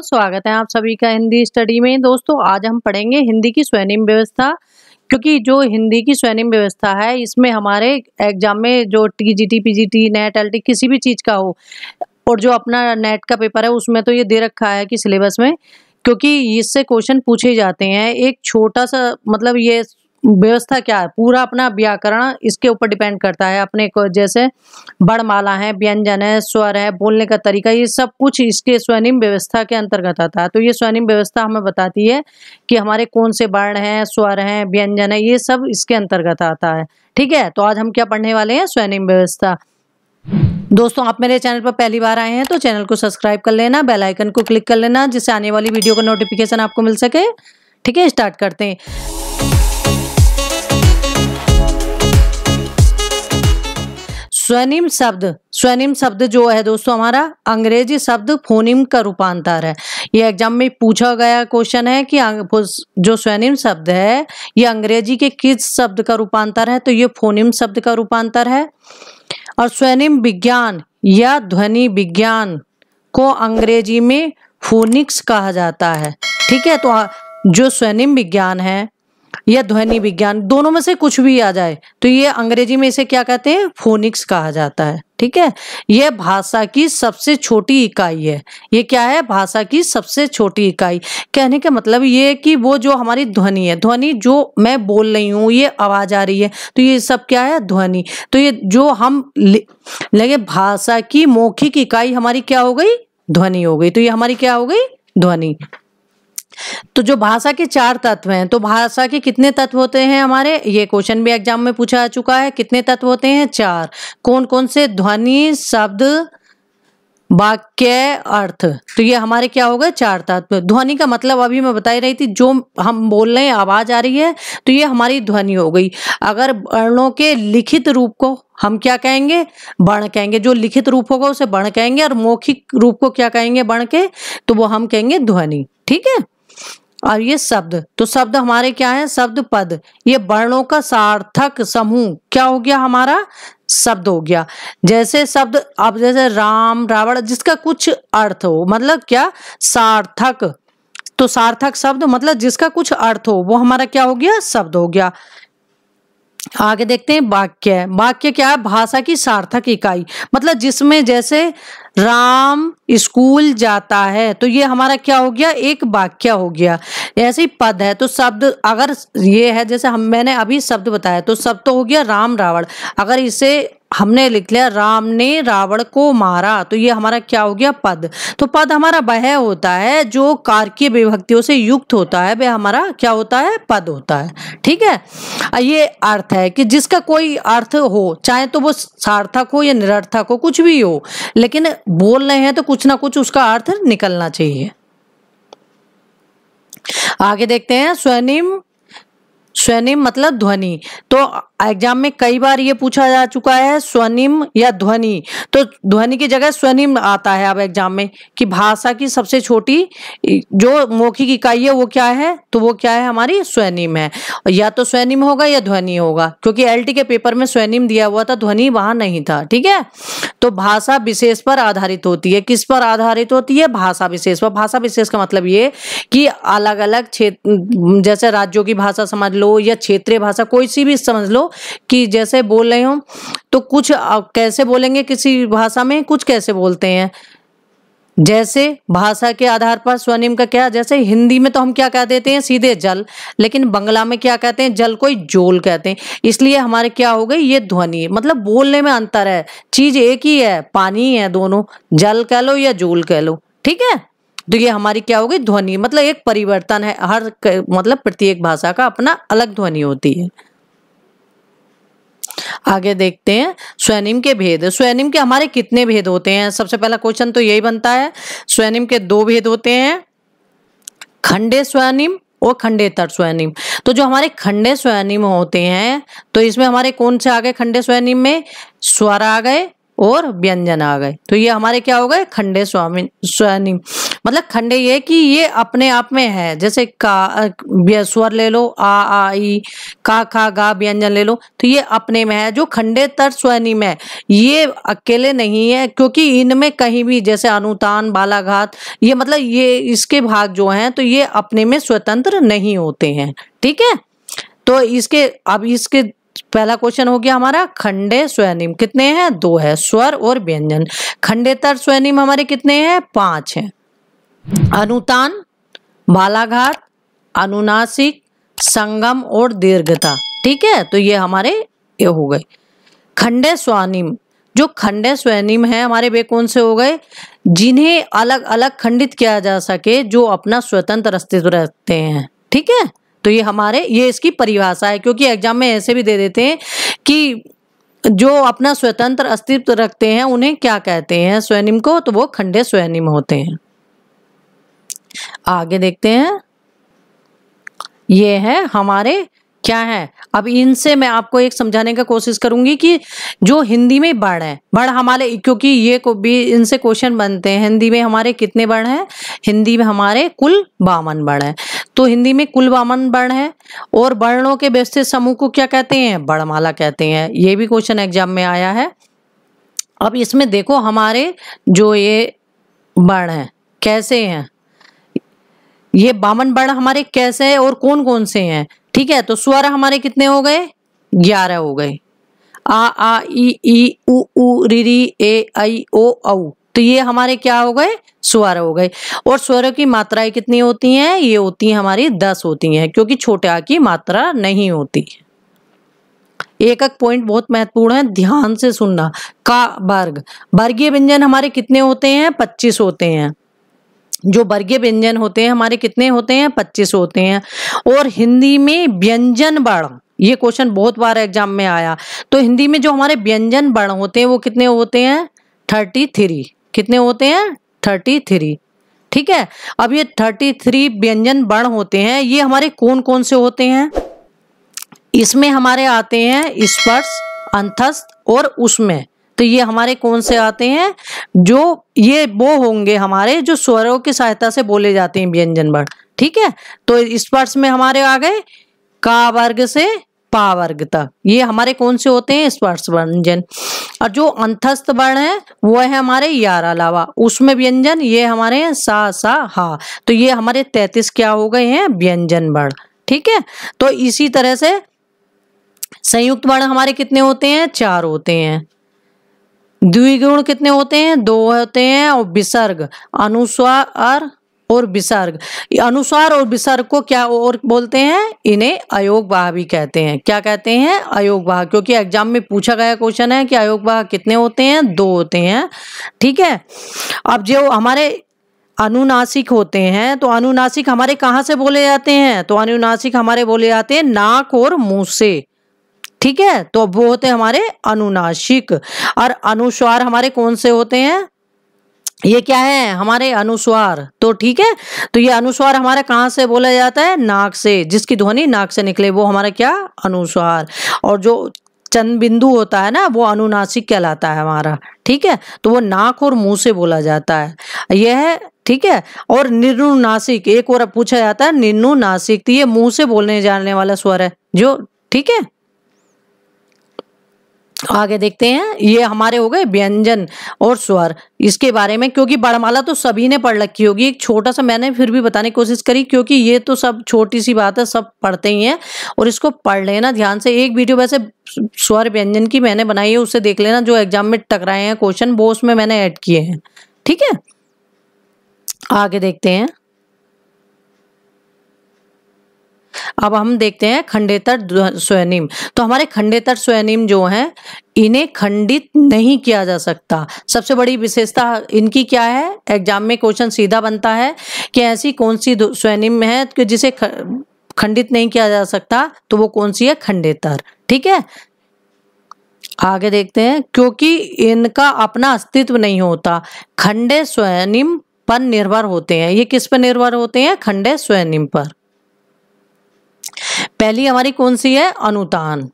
स्वागत है आप सभी का हिंदी स्टडी में। दोस्तों आज हम पढ़ेंगे हिंदी की स्वर्णिम व्यवस्था, क्योंकि जो हिंदी की स्वर्णिम व्यवस्था है इसमें हमारे एग्जाम में जो टीजीटी, पीजीटी, नेट, एलटी किसी भी चीज़ का हो और जो अपना नेट का पेपर है उसमें तो ये दे रखा है कि सिलेबस में, क्योंकि इससे क्वेश्चन पूछे जाते हैं। एक छोटा सा मतलब ये व्यवस्था क्या है, पूरा अपना व्याकरण इसके ऊपर डिपेंड करता है। अपने को जैसे वर्णमाला है, व्यंजन है, स्वर है, बोलने का तरीका, ये सब कुछ इसके स्वर्णिम व्यवस्था के अंतर्गत आता है। तो ये स्वर्णिम व्यवस्था हमें बताती है कि हमारे कौन से वर्ण हैं, स्वर हैं, व्यंजन है, ये सब इसके अंतर्गत आता है। ठीक है, तो आज हम क्या पढ़ने वाले हैं, स्वर्णिम व्यवस्था। दोस्तों आप मेरे चैनल पर पहली बार आए हैं तो चैनल को सब्सक्राइब कर लेना, बेल आइकन को क्लिक कर लेना, जिससे आने वाली वीडियो का नोटिफिकेशन आपको मिल सके। ठीक है, स्टार्ट करते हैं। स्वर्णिम शब्द जो है दोस्तों हमारा अंग्रेजी शब्द फोनिम का रूपांतर है। ये एग्जाम में पूछा गया क्वेश्चन है कि जो स्वर्णिम शब्द है ये अंग्रेजी के किस शब्द का रूपांतर है, तो ये फोनिम शब्द का रूपांतर है। और स्वर्णिम विज्ञान या ध्वनि विज्ञान को अंग्रेजी में फोनिक्स कहा जाता है। ठीक है, तो जो स्वर्णिम विज्ञान है या ध्वनि विज्ञान, दोनों में से कुछ भी आ जाए तो ये अंग्रेजी में इसे क्या कहते हैं, फोनिक्स कहा जाता है। ठीक है, यह भाषा की सबसे छोटी इकाई है। ये क्या है, भाषा की सबसे छोटी इकाई। कहने का मतलब ये है कि वो जो हमारी ध्वनि है, ध्वनि जो मैं बोल रही हूँ, ये आवाज आ रही है, तो ये सब क्या है, ध्वनि। तो ये जो हम लगे भाषा की मौखिक इकाई हमारी क्या हो गई, ध्वनि हो गई। तो ये हमारी क्या हो गई, ध्वनि। तो जो भाषा के 4 तत्व हैं, तो भाषा के कितने तत्व होते हैं हमारे, ये क्वेश्चन भी एग्जाम में पूछा जा चुका है। कितने तत्व होते हैं, 4। कौन कौन से, ध्वनि, शब्द, वाक्य, अर्थ। तो ये हमारे क्या हो गए, 4 तत्व। ध्वनि का मतलब अभी मैं बता ही रही थी, जो हम बोल रहे हैं, आवाज आ रही है, तो ये हमारी ध्वनि हो गई। अगर वर्णों के लिखित रूप को हम क्या कहेंगे, वर्ण कहेंगे। जो लिखित रूप होगा उसे वर्ण कहेंगे, और मौखिक रूप को क्या कहेंगे, वर्ण के, तो वो हम कहेंगे ध्वनि। ठीक है, और ये शब्द, तो शब्द हमारे क्या है, शब्द पद, ये वर्णों का सार्थक समूह क्या हो गया, हमारा शब्द हो गया। जैसे शब्द अब जैसे राम, रावण, जिसका कुछ अर्थ हो, मतलब क्या, सार्थक। तो सार्थक शब्द मतलब जिसका कुछ अर्थ हो, वो हमारा क्या हो गया, शब्द हो गया। आगे देखते हैं वाक्य। वाक्य क्या है, भाषा की सार्थक इकाई, मतलब जिसमें जैसे राम स्कूल जाता है, तो ये हमारा क्या हो गया, एक वाक्य हो गया। ऐसे ही पद है, तो शब्द अगर ये है, जैसे मैंने अभी शब्द बताया, तो शब्द तो हो गया राम, रावण। अगर इसे हमने लिख लिया राम ने रावण को मारा, तो ये हमारा क्या हो गया, पद। तो पद हमारा वह होता है जो कारकीय विभक्तियों से युक्त होता है, वह हमारा क्या होता है, पद होता है। ठीक है, ये अर्थ है कि जिसका कोई अर्थ हो, चाहे तो वो सार्थक हो या निरर्थक हो, कुछ भी हो, लेकिन बोल रहे हैं तो कुछ ना कुछ उसका अर्थ निकलना चाहिए। आगे देखते हैं स्वर्णिम। स्वर्णिम मतलब ध्वनि। तो एग्जाम में कई बार ये पूछा जा चुका है, स्वर्णिम या ध्वनि। तो ध्वनि की जगह स्वर्णिम आता है अब एग्जाम में, कि भाषा की सबसे छोटी जो मौखिक इकाई है वो क्या है, तो वो क्या है, हमारी स्वर्णिम है। या तो स्वर्णिम होगा या ध्वनि होगा, क्योंकि एलटी के पेपर में स्वर्णिम दिया हुआ था, ध्वनि वहां नहीं था। ठीक है, तो भाषा विशेष पर आधारित होती है। किस पर आधारित होती है, भाषा विशेष पर। भाषा विशेष का मतलब ये कि अलग अलग क्षेत्र, जैसे राज्यों की भाषा समझ लो या क्षेत्रीय भाषा, कोई सी भी समझ लो, कि जैसे बोल रहे हो तो कुछ कैसे बोलेंगे किसी भाषा में, कुछ कैसे बोलते हैं। जैसे भाषा के आधार पर स्वर्णिम का क्या, जैसे हिंदी में तो हम क्या कह देते हैं, सीधे जल, लेकिन बंगला में क्या कहते हैं, जल को जोल कहते हैं। इसलिए हमारे क्या हो गई, ये ध्वनि, मतलब बोलने में अंतर है, चीज एक ही है, पानी है, दोनों, जल कह लो या जोल कह लो। ठीक है, तो ये हमारी क्या हो गई, ध्वनि। मतलब एक परिवर्तन है, हर मतलब प्रत्येक भाषा का अपना अलग ध्वनि होती है। आगे देखते हैं स्वर्णिम के भेद। स्वर्णिम के हमारे कितने भेद होते हैं, सबसे पहला क्वेश्चन तो यही बनता है। स्वर्णिम के 2 भेद होते हैं, खंडे स्वर्णिम और खंडेतर स्वर्णिम। तो जो हमारे खंडे स्वर्णिम होते हैं, तो इसमें हमारे कौन से आ गए, खंडे स्वर्णिम में स्वर आ गए और व्यंजन आ गए, तो ये हमारे क्या हो गए, खंडे स्वर्णिम। मतलब खंडे ये कि ये अपने आप में है, जैसे का स्वर ले लो, आ ई, का खा गा व्यंजन ले लो, तो ये अपने में है। जो खंडेतर स्वनिम है ये अकेले नहीं है, क्योंकि इनमें कहीं भी जैसे अनुतान बालाघात, ये मतलब ये इसके भाग जो हैं तो ये अपने में स्वतंत्र नहीं होते हैं। ठीक है, तो इसके पहला क्वेश्चन हो गया हमारा खंडे स्वनिम कितने हैं, 2 है, स्वर और व्यंजन। खंडेतर स्वनिम हमारे कितने हैं, 5 हैं, अनुतान, बालाघात, अनुनासिक, संगम और दीर्घता। ठीक है, तो ये हमारे ये हो गए खंडे स्वनिम। जो खंडे स्वनिम है हमारे वे कौन से हो गए, जिन्हें अलग अलग खंडित किया जा सके, जो अपना स्वतंत्र अस्तित्व रखते हैं। ठीक है, तो ये इसकी परिभाषा है, क्योंकि एग्जाम में ऐसे भी दे देते हैं कि जो अपना स्वतंत्र अस्तित्व रखते हैं उन्हें क्या कहते हैं स्वनिम को, तो वो खंडे स्वनिम होते हैं। आगे देखते हैं, ये है हमारे क्या है। अब इनसे मैं आपको एक समझाने का कोशिश करूंगी कि जो हिंदी में वर्ण है, वर्ण हमारे, क्योंकि ये को भी इनसे क्वेश्चन बनते हैं, हिंदी में हमारे कितने वर्ण हैं, हिंदी में हमारे कुल 52 वर्ण है। तो हिंदी में कुल 52 वर्ण है, और वर्णों के व्यवस्थित समूह को क्या कहते हैं, वर्णमाला कहते हैं। ये भी क्वेश्चन एग्जाम में आया है। अब इसमें देखो हमारे जो ये वर्ण है कैसे हैं, ये 52 वर्ण हमारे कैसे हैं और कौन कौन से हैं। ठीक है, तो स्वर हमारे कितने हो गए, 11 हो गए, आ ई उ री री ए आई ओ औ, तो ये हमारे क्या हो गए, स्वर हो गए। और स्वरों की मात्राएं कितनी होती हैं, ये होती हैं हमारी 10 होती हैं, क्योंकि छोटे आ की मात्रा नहीं होती। एक एक पॉइंट बहुत महत्वपूर्ण है, ध्यान से सुनना। का वर्ग, वर्गीय व्यंजन हमारे कितने होते हैं, 25 होते हैं। जो वर्गीय व्यंजन होते हैं हमारे कितने होते हैं, 25 होते हैं। और हिंदी में व्यंजन वर्ण, ये क्वेश्चन बहुत बार एग्जाम में आया, तो हिंदी में जो हमारे व्यंजन वर्ण होते हैं वो कितने होते हैं, 33। कितने होते हैं, 33। ठीक है, अब ये 33 व्यंजन वर्ण होते हैं, ये हमारे कौन कौन से होते हैं, इसमें हमारे आते हैं स्पर्श, अंतस्थ और उसमें। तो ये हमारे कौन से आते हैं, जो ये वो होंगे हमारे जो स्वरों की सहायता से बोले जाते हैं व्यंजन वर्ण। ठीक है, तो स्पर्श में हमारे आ गए का वर्ग से पा वर्ग तक, ये हमारे कौन से होते हैं, स्पर्श व्यंजन। और जो अंतस्थ वर्ण है वो है हमारे 11 अलावा, उसमें व्यंजन ये हमारे हैं सा सा हा, तो ये हमारे 33 क्या हो गए हैं, व्यंजन वर्ण। ठीक है, तो इसी तरह से संयुक्त वर्ण हमारे कितने होते हैं, 4 होते हैं। द्विगुण कितने होते हैं, 2 होते हैं। और विसर्ग, अनुस्वार और विसर्ग, अनुस्वार और विसर्ग को क्या और बोलते हैं, इन्हें अयोगवाह भी कहते हैं। क्या कहते हैं, अयोगवाह, क्योंकि एग्जाम में पूछा गया क्वेश्चन है कि अयोगवाह कितने होते हैं, 2 होते हैं। ठीक है, अब जो हमारे अनुनासिक होते हैं, तो अनुनासिक हमारे कहाँ से बोले जाते हैं, तो अनुनासिक हमारे बोले जाते हैं नाक और मुंह से। ठीक है, तो वो होते हैं हमारे अनुनासिक। और अनुस्वार हमारे कौन से होते हैं, ये क्या है, हमारे अनुस्वार। तो ठीक है, तो ये अनुस्वार हमारा कहाँ से बोला जाता है, नाक से, जिसकी ध्वनि नाक से निकले वो हमारा क्या, अनुस्वार। और जो चंद बिंदु होता है ना वो अनुनासिक कहलाता है हमारा। ठीक है, तो वो नाक और मुंह से बोला जाता है, यह है। ठीक है, और निर्नुनासिक एक और पूछा जाता है, निर्नुनासिक, तो ये मुंह से बोलने जाने वाला स्वर है जो। ठीक है, आगे देखते हैं, ये हमारे हो गए व्यंजन और स्वर इसके बारे में, क्योंकि वर्णमाला तो सभी ने पढ़ रखी होगी। एक छोटा सा मैंने फिर भी बताने की कोशिश करी, क्योंकि ये तो सब छोटी सी बात है, सब पढ़ते ही हैं, और इसको पढ़ लेना ध्यान से। एक वीडियो वैसे स्वर व्यंजन की मैंने बनाई है, उससे देख लेना, जो एग्जाम में टकराए हैं क्वेश्चन वो उसमें मैंने ऐड किए हैं। ठीक है, आगे देखते हैं। अब हम देखते हैं खंडेतर स्वनिम। तो हमारे खंडेतर स्वनिम जो हैं इन्हें खंडित नहीं किया जा सकता। सबसे बड़ी विशेषता इनकी क्या है, एग्जाम में क्वेश्चन सीधा बनता है कि ऐसी कौन सी स्वनिम है कि जिसे खंडित नहीं किया जा सकता, तो वो कौन सी है, खंडेतर। ठीक है, आगे देखते हैं, क्योंकि इनका अपना अस्तित्व नहीं होता, खंडे स्वनिम पर निर्भर होते हैं। ये किस पर निर्भर होते हैं, खंडे स्वनिम पर। पहली हमारी कौन सी है, अनुतान।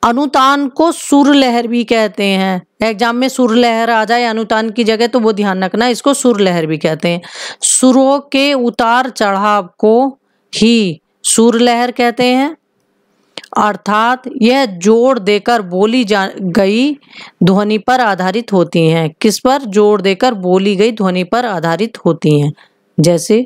अनुतान को सुर लहर भी कहते हैं। एग्जाम में सुर लहर आ जाए अनुतान की जगह तो वो ध्यान रखना, इसको सुर लहर भी कहते हैं। सुरों के उतार चढ़ाव को ही सुर लहर कहते हैं, अर्थात यह जोड़ देकर बोली जा गई ध्वनि पर आधारित होती हैं। किस पर? जोड़ देकर बोली गई ध्वनि पर आधारित होती हैं। जैसे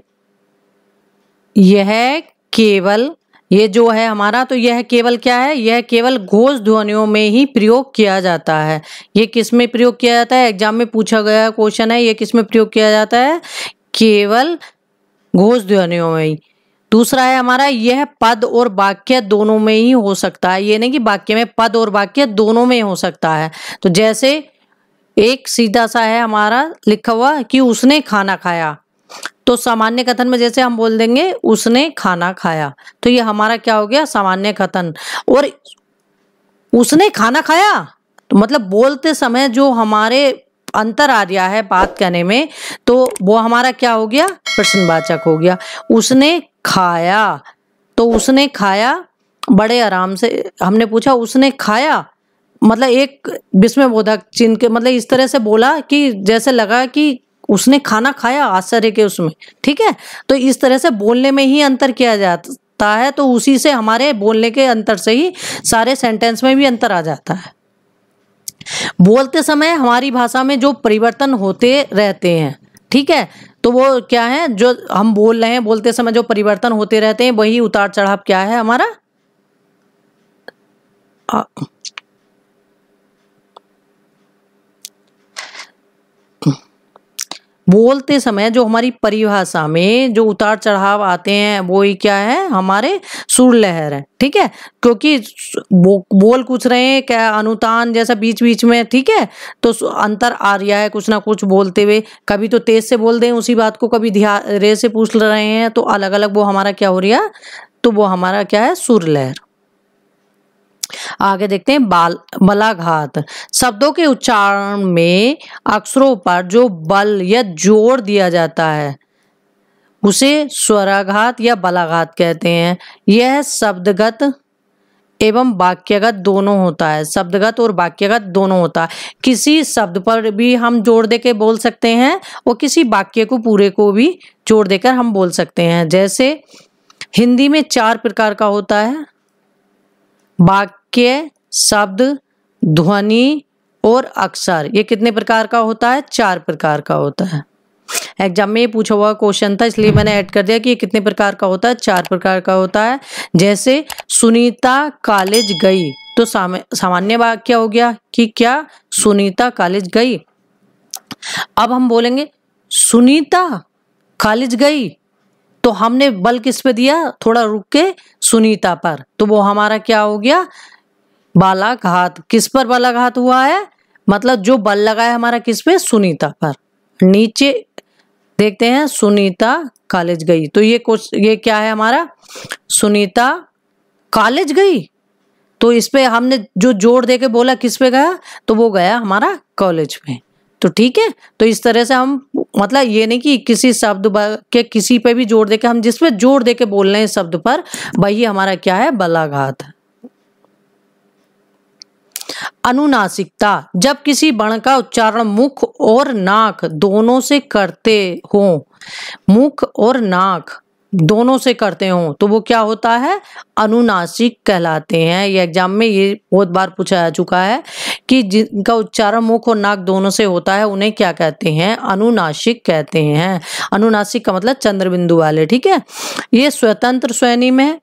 यह केवल, ये जो है हमारा, तो यह केवल क्या है? यह केवल घोष ध्वनियों में ही प्रयोग किया जाता है। ये किस में प्रयोग किया जाता है? एग्जाम में पूछा गया क्वेश्चन है, ये किस में प्रयोग किया जाता है? केवल घोष ध्वनियों में ही। दूसरा है हमारा, यह पद और वाक्य दोनों में ही हो सकता है। ये नहीं कि वाक्य में, पद और वाक्य दोनों में हो सकता है। तो जैसे एक सीधा सा है हमारा लिखा हुआ कि उसने खाना खाया, तो सामान्य कथन में जैसे हम बोल देंगे उसने खाना खाया, तो ये हमारा क्या हो गया? सामान्य कथन। और उसने खाना खाया तो मतलब बोलते समय जो हमारे अंतर आ रहा है बात करने में, तो वो हमारा क्या हो गया? प्रश्नवाचक हो गया। उसने खाया, तो उसने खाया बड़े आराम से, हमने पूछा उसने खाया, मतलब एक विस्मयबोधक चिन्ह के, मतलब इस तरह से बोला कि जैसे लगा कि उसने खाना खाया, आश्चर्य के उसमें। ठीक है, तो इस तरह से बोलने में ही अंतर किया जाता है, तो उसी से हमारे बोलने के अंतर से ही सारे सेंटेंस में भी अंतर आ जाता है। बोलते समय हमारी भाषा में जो परिवर्तन होते रहते हैं, ठीक है, तो वो क्या है? जो हम बोल रहे हैं बोलते समय जो परिवर्तन होते रहते हैं, वही उतार चढ़ाव क्या है हमारा? बोलते समय जो हमारी परिभाषा में जो उतार चढ़ाव आते हैं वो ही क्या है? हमारे सुर लहर है। ठीक है, क्योंकि बोल कुछ रहे हैं क्या, अनुतान जैसा बीच बीच में, ठीक है, तो अंतर आ रहा है कुछ ना कुछ बोलते हुए। कभी तो तेज से बोल दें उसी बात को, कभी धीरे से पूछ रहे हैं, तो अलग अलग वो हमारा क्या हो रहा है? तो वो हमारा क्या है? सुर लहर। आगे देखते हैं बलाघात। शब्दों के उच्चारण में अक्षरों पर जो बल या जोर दिया जाता है उसे स्वराघात या बलाघात कहते हैं। यह शब्दगत एवं वाक्यगत दोनों होता है। शब्दगत और वाक्यगत दोनों होता है। किसी शब्द पर भी हम जोड़ देके बोल सकते हैं और किसी वाक्य को पूरे को भी जोड़ देकर हम बोल सकते हैं। जैसे हिंदी में 4 प्रकार का होता है: वाक्य, शब्द, ध्वनि और अक्षर। ये कितने प्रकार का होता है? 4 प्रकार का होता है। एग्जाम में पूछा हुआ क्वेश्चन था, इसलिए मैंने ऐड कर दिया कि ये कितने प्रकार का होता है? 4 प्रकार का होता है। जैसे सुनीता कॉलेज गई, तो सामान्य वाक्य हो गया कि क्या सुनीता कॉलेज गई। अब हम बोलेंगे सुनीता कॉलेज गई, तो हमने बल किस पे दिया? थोड़ा रुक के सुनीता पर, तो वो हमारा क्या हो गया? बालाघात। किस पर बालाघात हुआ है? मतलब जो बल लगा है हमारा किस पे? सुनीता पर। नीचे देखते हैं सुनीता कॉलेज गई, तो ये क्या है हमारा? सुनीता कॉलेज गई, तो इस पे हमने जो जोड़ देके बोला किस पे गया? तो वो गया हमारा कॉलेज में। तो ठीक है, तो इस तरह से हम, मतलब ये नहीं कि किसी शब्द के किसी पे भी जोड़ देके, हम जिस पे जोड़ देके बोल रहे हैं शब्द पर, वही हमारा क्या है? बलाघात है। अनुनासिकता। जब किसी वर्ण का उच्चारण मुख और नाक दोनों से करते हो, मुख और नाक दोनों से करते हो, तो वो क्या होता है? अनुनासिक कहलाते हैं। ये एग्जाम में ये बहुत बार पूछा जा चुका है कि जिनका उच्चारण मुख और नाक दोनों से होता है उन्हें क्या कहते हैं? अनुनासिक कहते हैं। अनुनासिक का मतलब चंद्र बिंदु वाले। ठीक है, ये स्वतंत्र श्रेणी में,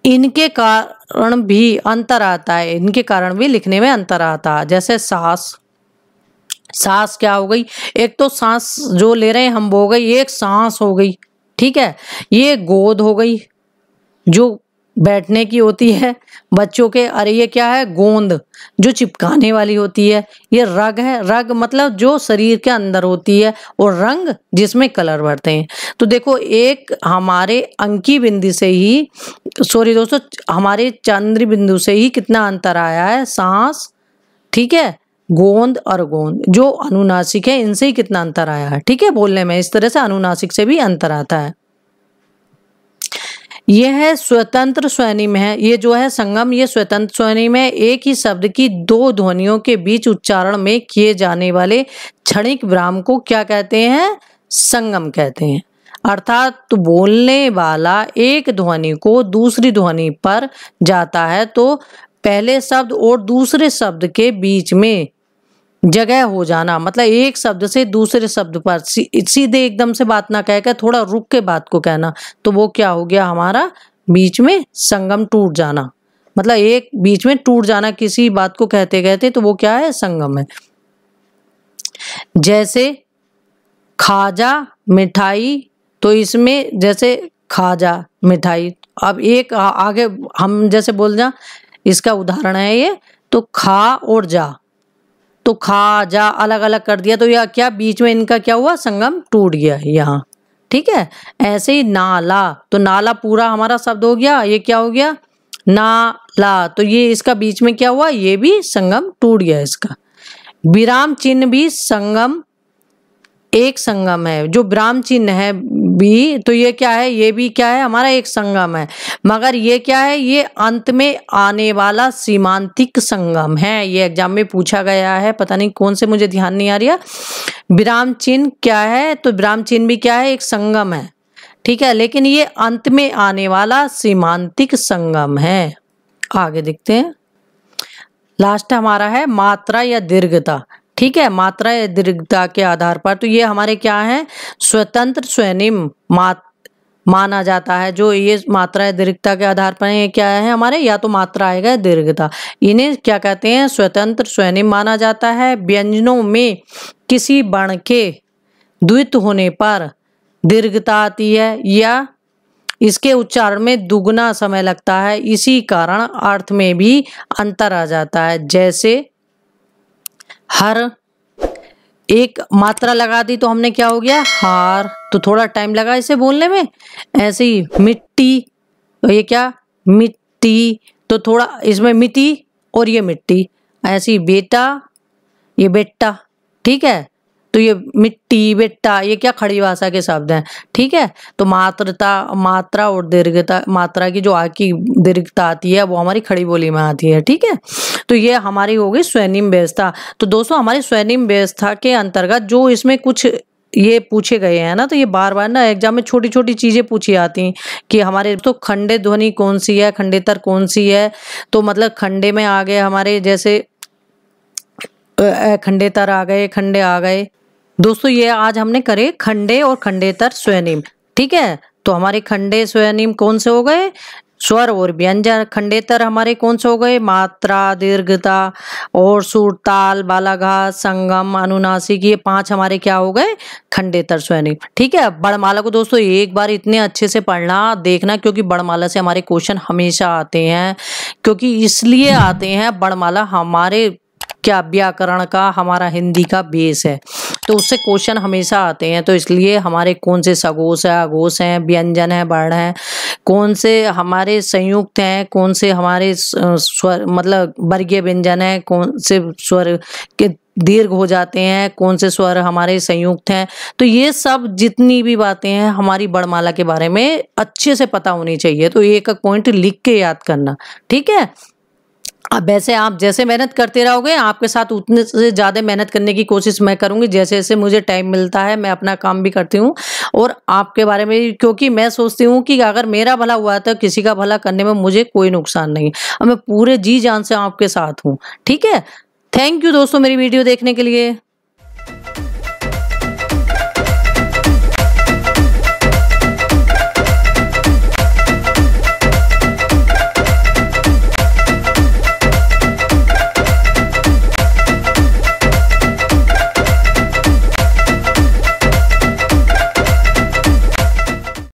इनके कारण भी अंतर आता है, इनके कारण भी लिखने में अंतर आता है। जैसे सांस, सांस क्या हो गई? एक तो सांस जो ले रहे हैं हम वो हो गई, एक सांस हो गई। ठीक है, ये गोद हो गई जो बैठने की होती है बच्चों के। अरे ये क्या है? गोंद जो चिपकाने वाली होती है। ये रग है, रग मतलब जो शरीर के अंदर होती है, और रंग जिसमें कलर भरते हैं। तो देखो एक हमारे अंकी बिंदु से ही, सॉरी दोस्तों, हमारे चंद्र बिंदु से ही कितना अंतर आया है? सांस, ठीक है, गोंद और गोंद जो अनुनासिक है इनसे ही कितना अंतर आया है। ठीक है, बोलने में इस तरह से अनुनासिक से भी अंतर आता है। यह स्वतंत्र स्वनिम है। ये जो है संगम, ये स्वतंत्र स्वनिम है। एक ही शब्द की दो ध्वनियों के बीच उच्चारण में किए जाने वाले क्षणिक विराम को क्या कहते हैं? संगम कहते हैं। अर्थात तो बोलने वाला एक ध्वनि को दूसरी ध्वनि पर जाता है तो पहले शब्द और दूसरे शब्द के बीच में जगह हो जाना, मतलब एक शब्द से दूसरे शब्द पर सीधे एकदम से बात ना कहकर थोड़ा रुक के बात को कहना, तो वो क्या हो गया हमारा? बीच में संगम टूट जाना, मतलब एक बीच में टूट जाना किसी बात को कहते कहते, तो वो क्या है? संगम है। जैसे खाजा मिठाई, तो इसमें जैसे खाजा मिठाई, अब एक आगे हम जैसे बोल जा, इसका उदाहरण है ये, तो खा और जा, तो खा जा अलग अलग कर दिया, तो यह क्या बीच में इनका क्या हुआ? संगम टूट गया यहाँ, ठीक है। ऐसे ही नाला, तो नाला पूरा हमारा शब्द हो गया, ये क्या हो गया? नाला, तो ये इसका बीच में क्या हुआ? ये भी संगम टूट गया इसका। विराम चिन्ह भी संगम, एक संगम है। जो विराम चिन्ह है भी, तो ये क्या है? ये भी क्या है? हमारा एक संगम है, मगर ये क्या है? ये अंत में आने वाला सीमांतिक संगम है। ये एग्जाम में पूछा गया है, पता नहीं कौन से, मुझे ध्यान नहीं आ रहा। विराम चिन्ह क्या है? तो विराम चिन्ह भी क्या है? एक संगम है, ठीक है, लेकिन ये अंत में आने वाला सीमांतिक संगम है। आगे देखते हैं। लास्ट हमारा है मात्रा या दीर्घता, ठीक है। मात्रा या दीर्घता के आधार पर, तो ये हमारे क्या है? स्वतंत्र स्वनिम माना जाता है। जो ये मात्रा या दीर्घता के आधार पर ये क्या है हमारे? या तो मात्रा आएगा या दीर्घता, इन्हें क्या कहते हैं? स्वतंत्र स्वनिम माना जाता है। व्यंजनों में किसी वर्ण के द्वित होने पर दीर्घता आती है या इसके उच्चारण में दुगना समय लगता है, इसी कारण अर्थ में भी अंतर आ जाता है। जैसे हर, एक मात्रा लगा दी तो हमने क्या हो गया? हार, तो थोड़ा टाइम लगा इसे बोलने में। ऐसे ही मिट्टी, तो ये क्या? मिट्टी, तो थोड़ा इसमें मिट्टी और ये मिट्टी। ऐसे ही बेटा, ये बेटा, ठीक है, तो ये मिट्टी बेटा, ये क्या? खड़ी भाषा के शब्द हैं, ठीक है। तो मात्रा और दीर्घता, मात्रा की जो आगे की दीर्घता आती है वो हमारी खड़ी बोली में आती है, ठीक है। तो ये हमारी हो गई स्वनिम व्यवस्था। तो दोस्तों हमारी स्वनिम व्यवस्था के अंतर्गत जो इसमें कुछ ये पूछे गए हैं ना, तो ये बार बार ना एग्जाम में छोटी छोटी चीजें पूछी आती हैं कि हमारे तो खंडे ध्वनि कौन सी है, खंडेतर कौन सी है। तो मतलब खंडे में आ गए हमारे, जैसे खंडेतर आ गए, खंडे आ गए। दोस्तों ये आज हमने करे खंडे और खंडेतर स्वनिम, ठीक है। तो हमारे खंडे स्वनिम कौन से हो गए? स्वर और व्यंजन। खंडेतर हमारे कौन से हो गए? मात्रा, दीर्घता और सुर, ताल, बालाघात, संगम, अनुनासिक, ये 5 हमारे क्या हो गए? खंडेतर स्वनिम, ठीक है। वर्णमाला को दोस्तों एक बार इतने अच्छे से पढ़ना देखना, क्योंकि वर्णमाला से हमारे क्वेश्चन हमेशा आते हैं, क्योंकि इसलिए आते हैं, वर्णमाला हमारे क्या व्याकरण का, हमारा हिंदी का बेस है, तो उससे क्वेश्चन हमेशा आते हैं। तो इसलिए हमारे कौन से सघोष है, अघोष है, व्यंजन है, वर्ण है, कौन से हमारे संयुक्त हैं, कौन से हमारे स्वर मतलब वर्गीय व्यंजन है, कौन से स्वर के दीर्घ हो जाते हैं, कौन से स्वर हमारे संयुक्त हैं, तो ये सब जितनी भी बातें हैं हमारी वर्णमाला के बारे में अच्छे से पता होनी चाहिए। तो एक एक पॉइंट लिख के याद करना, ठीक है। अब वैसे आप जैसे मेहनत करते रहोगे, आपके साथ उतने से ज़्यादा मेहनत करने की कोशिश मैं करूंगी। जैसे जैसे मुझे टाइम मिलता है मैं अपना काम भी करती हूँ और आपके बारे में, क्योंकि मैं सोचती हूँ कि अगर मेरा भला हुआ तो किसी का भला करने में मुझे कोई नुकसान नहीं है, और मैं पूरे जी जान से आपके साथ हूँ, ठीक है। थैंक यू दोस्तों मेरी वीडियो देखने के लिए।